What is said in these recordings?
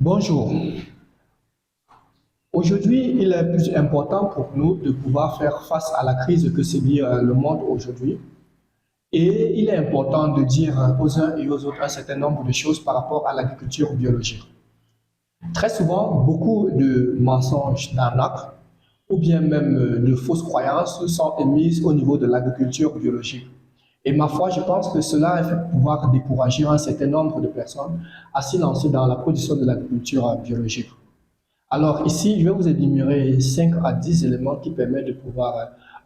Bonjour. Aujourd'hui, il est plus important pour nous de pouvoir faire face à la crise que subit le monde aujourd'hui. Et il est important de dire aux uns et aux autres un certain nombre de choses par rapport à l'agriculture biologique. Très souvent, beaucoup de mensonges, d'arnaques ou bien même de fausses croyances sont émises au niveau de l'agriculture biologique. Et ma foi, je pense que cela a fait pouvoir décourager un certain nombre de personnes à s'y lancer dans la production de l'agriculture biologique. Alors ici, je vais vous énumérer 5 à 10 éléments qui permettent de pouvoir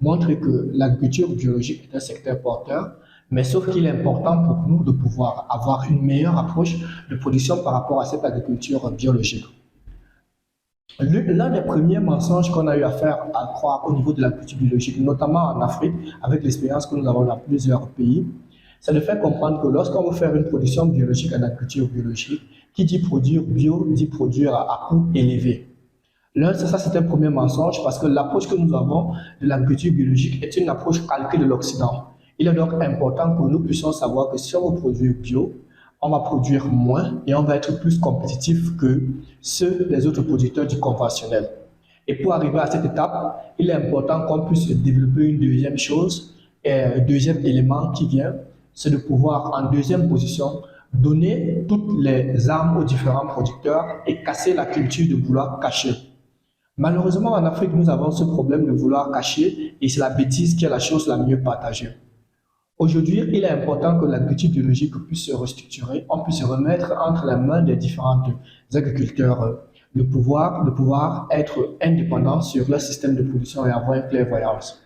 montrer que l'agriculture biologique est un secteur porteur, mais sauf qu'il est important pour nous de pouvoir avoir une meilleure approche de production par rapport à cette agriculture biologique. L'un des premiers mensonges qu'on a eu à faire à croire au niveau de l'agriculture biologique, notamment en Afrique, avec l'expérience que nous avons dans plusieurs pays, c'est de faire comprendre que lorsqu'on veut faire une production biologique en agriculture biologique, qui dit produire bio, dit produire à coût élevé. L'un, ça c'est un premier mensonge parce que l'approche que nous avons de l'agriculture biologique est une approche calquée de l'Occident. Il est donc important que nous puissions savoir que si on veut produire bio, on va produire moins et on va être plus compétitif que ceux des autres producteurs du conventionnel. Et pour arriver à cette étape, il est important qu'on puisse développer une deuxième chose, et un deuxième élément qui vient, c'est de pouvoir en deuxième position donner toutes les armes aux différents producteurs et casser la culture de vouloir cacher. Malheureusement, en Afrique, nous avons ce problème de vouloir cacher et c'est la bêtise qui est la chose la mieux partagée. Aujourd'hui, il est important que l'agriculture biologique puisse se restructurer, on puisse se remettre entre les mains des différents agriculteurs le pouvoir être indépendant sur leur système de production et avoir une clairvoyance.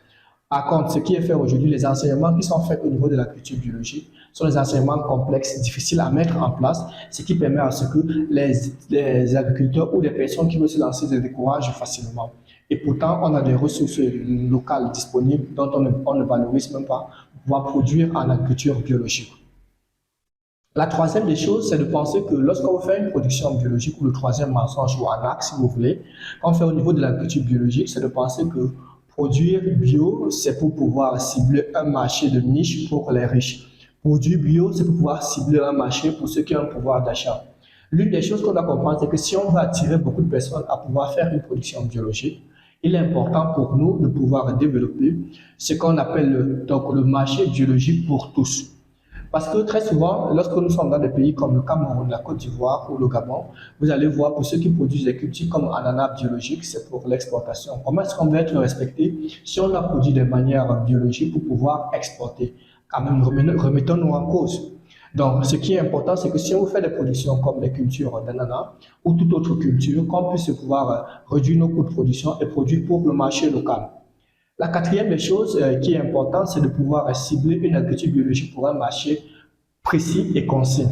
Par contre, ce qui est fait aujourd'hui, les enseignements qui sont faits au niveau de l'agriculture biologique sont des enseignements complexes, difficiles à mettre en place, ce qui permet à ce que les agriculteurs ou les personnes qui veulent se lancer se découragent facilement. Et pourtant, on a des ressources locales disponibles dont on ne valorise même pas pour pouvoir produire en agriculture biologique. La troisième des choses, c'est de penser que lorsqu'on fait une production biologique, ou le troisième mensonge ou arnaque, si vous voulez, qu'on fait au niveau de l'agriculture biologique, c'est de penser que produire bio, c'est pour pouvoir cibler un marché de niche pour les riches. Produire bio, c'est pour pouvoir cibler un marché pour ceux qui ont un pouvoir d'achat. L'une des choses qu'on doit comprendre, c'est que si on veut attirer beaucoup de personnes à pouvoir faire une production biologique, il est important pour nous de pouvoir développer ce qu'on appelle donc le marché biologique pour tous. Parce que très souvent, lorsque nous sommes dans des pays comme le Cameroun, la Côte d'Ivoire ou le Gabon, vous allez voir pour ceux qui produisent des cultures comme ananas biologiques, c'est pour l'exportation. Comment est-ce qu'on va être respecté si on a produit de manière biologique pour pouvoir exporter? Quand même, remettons-nous en cause. Donc, ce qui est important, c'est que si on fait des productions comme des cultures d'ananas ou toute autre culture, qu'on puisse pouvoir réduire nos coûts de production et produire pour le marché local. La quatrième des choses qui est importante, c'est de pouvoir cibler une agriculture biologique pour un marché précis et concis.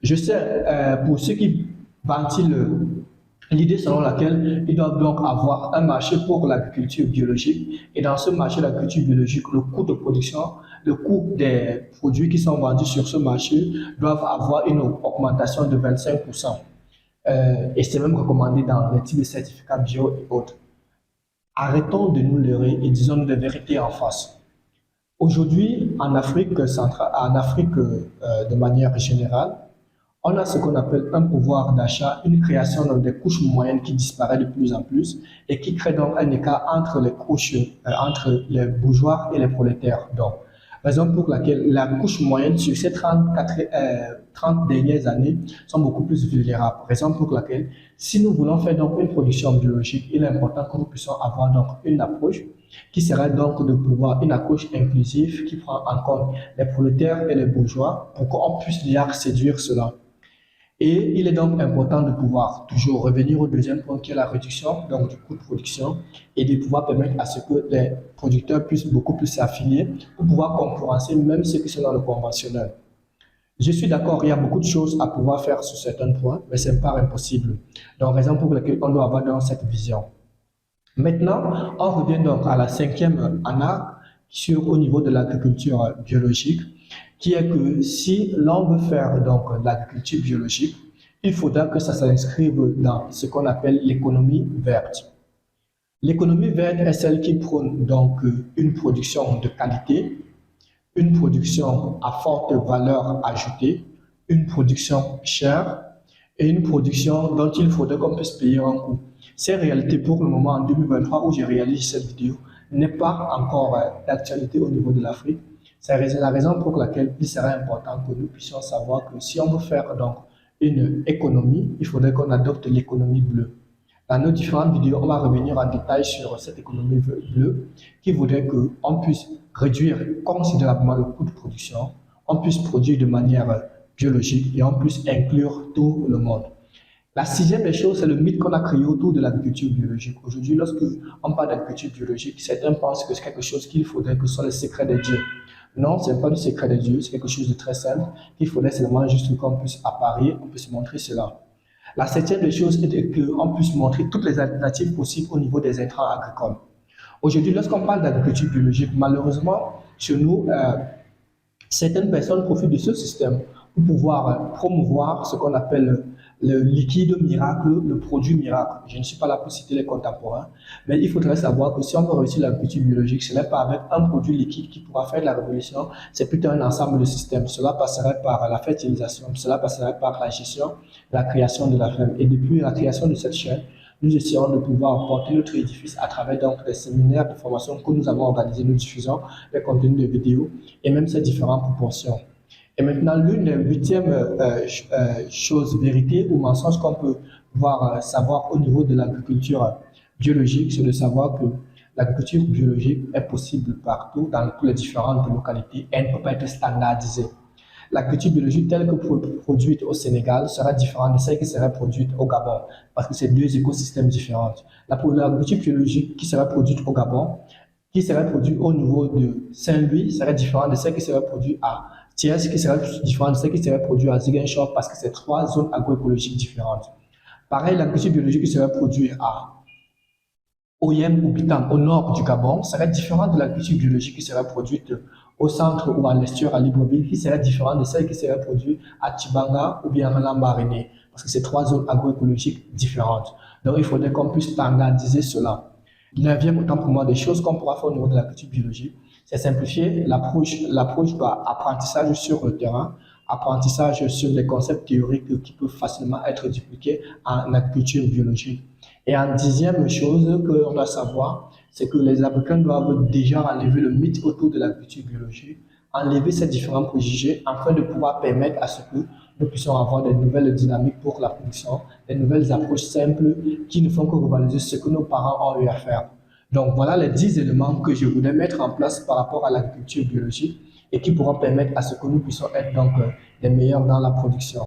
Je sais, pour ceux qui ventilent l'idée selon laquelle ils doivent donc avoir un marché pour l'agriculture biologique et dans ce marché de l'agriculture biologique, le coût de production, le coût des produits qui sont vendus sur ce marché doivent avoir une augmentation de 25%. Et c'est même recommandé dans les types de certificats bio et autres. Arrêtons de nous leurrer et disons-nous des vérités en face. Aujourd'hui, en Afrique centrale, de manière générale, on a ce qu'on appelle un pouvoir d'achat, une création des couches moyennes qui disparaît de plus en plus et qui crée donc un écart entre les couches, entre les bourgeois et les prolétaires. Donc, raison pour laquelle la couche moyenne sur ces 30 dernières années sont beaucoup plus vulnérables. Raison pour laquelle, si nous voulons faire donc une production biologique, il est important que nous puissions avoir donc une approche qui serait donc de pouvoir une approche inclusive qui prend en compte les prolétaires et les bourgeois pour qu'on puisse déjà séduire cela. Et il est donc important de pouvoir toujours revenir au deuxième point qui est la réduction donc du coût de production et de pouvoir permettre à ce que les producteurs puissent beaucoup plus s'affilier pour pouvoir concurrencer même ceux qui sont dans le conventionnel. Je suis d'accord, il y a beaucoup de choses à pouvoir faire sur certains points, mais ce n'est pas impossible. Donc, raison pour laquelle on doit avoir dans cette vision. Maintenant, on revient donc à la cinquième arnaque au niveau de l'agriculture biologique, qui est que si l'on veut faire donc l'agriculture biologique, il faudra que ça s'inscrive dans ce qu'on appelle l'économie verte. L'économie verte est celle qui prône donc une production de qualité, une production à forte valeur ajoutée, une production chère et une production dont il faudrait qu'on puisse payer un coût. Ces réalités, pour le moment, en 2023, où je réalise cette vidéo, n'est pas encore d'actualité au niveau de l'Afrique. C'est la raison pour laquelle il serait important que nous puissions savoir que si on veut faire donc une économie, il faudrait qu'on adopte l'économie bleue. Dans nos différentes vidéos, on va revenir en détail sur cette économie bleue qui voudrait qu'on puisse réduire considérablement le coût de production, on puisse produire de manière biologique et on puisse inclure tout le monde. La sixième des choses, c'est le mythe qu'on a créé autour de l'agriculture biologique. Aujourd'hui, lorsque on parle d'agriculture biologique, certains pensent que c'est quelque chose qu'il faudrait que ce soit le secret de Dieu. Non, ce n'est pas le secret de Dieu, c'est quelque chose de très simple, qu'il faudrait seulement juste qu'on puisse apparaître, on puisse montrer cela. La septième des choses est qu'on puisse montrer toutes les alternatives possibles au niveau des intrants agricoles. Aujourd'hui, lorsqu'on parle d'agriculture biologique, malheureusement, chez nous, certaines personnes profitent de ce système pour pouvoir promouvoir ce qu'on appelle le liquide miracle, le produit miracle. Je ne suis pas là pour citer les contemporains, mais il faudrait savoir que si on veut réussir l'agriculture biologique, ce n'est pas avec un produit liquide qui pourra faire la révolution, c'est plutôt un ensemble de systèmes. Cela passerait par la fertilisation, cela passerait par la gestion, la création de la ferme. Et depuis la création de cette chaîne, nous essayons de pouvoir porter notre édifice à travers donc des séminaires de formation que nous avons organisés, nous diffusons les contenus de vidéos et même ces différentes proportions. Et maintenant, l'une des huitièmes choses, vérité ou mensonge qu'on peut savoir au niveau de l'agriculture biologique, c'est de savoir que l'agriculture biologique est possible partout, dans toutes les différentes localités, et elle ne peut pas être standardisée. L'agriculture biologique telle que produite au Sénégal sera différente de celle qui serait produite au Gabon, parce que c'est deux écosystèmes différents. L'agriculture biologique qui sera produite au Gabon, qui serait produite au niveau de Saint-Louis, serait différente de celle qui serait produite à Thiès, qui serait différente de celle qui serait produite à Ziguinchor, parce que c'est trois zones agroécologiques différentes. Pareil, l'agriculture biologique qui serait produite à Oyem ou Bitam, au nord du Gabon, serait différente de l'agriculture biologique qui serait produite au centre ou à l'estuaire à Libreville, qui serait différente de celle qui serait produite à Tibanga ou bien à Lambaréné, parce que c'est trois zones agroécologiques différentes. Donc, il faudrait qu'on puisse standardiser cela. Le neuvième, autant pour moi, des choses qu'on pourra faire au niveau de l'agriculture biologique, c'est simplifier l'approche apprentissage sur le terrain, apprentissage sur des concepts théoriques qui peuvent facilement être dupliqués en agriculture biologique. Et en dixième chose que l'on doit savoir, c'est que les Africains doivent déjà enlever le mythe autour de l'agriculture biologique, enlever ces différents préjugés afin de pouvoir permettre à ce que nous puissions avoir des nouvelles dynamiques pour la production, des nouvelles approches simples qui ne font que revaloriser ce que nos parents ont eu à faire. Donc voilà les 10 éléments que je voulais mettre en place par rapport à l'agriculture biologique et qui pourront permettre à ce que nous puissions être donc les meilleurs dans la production.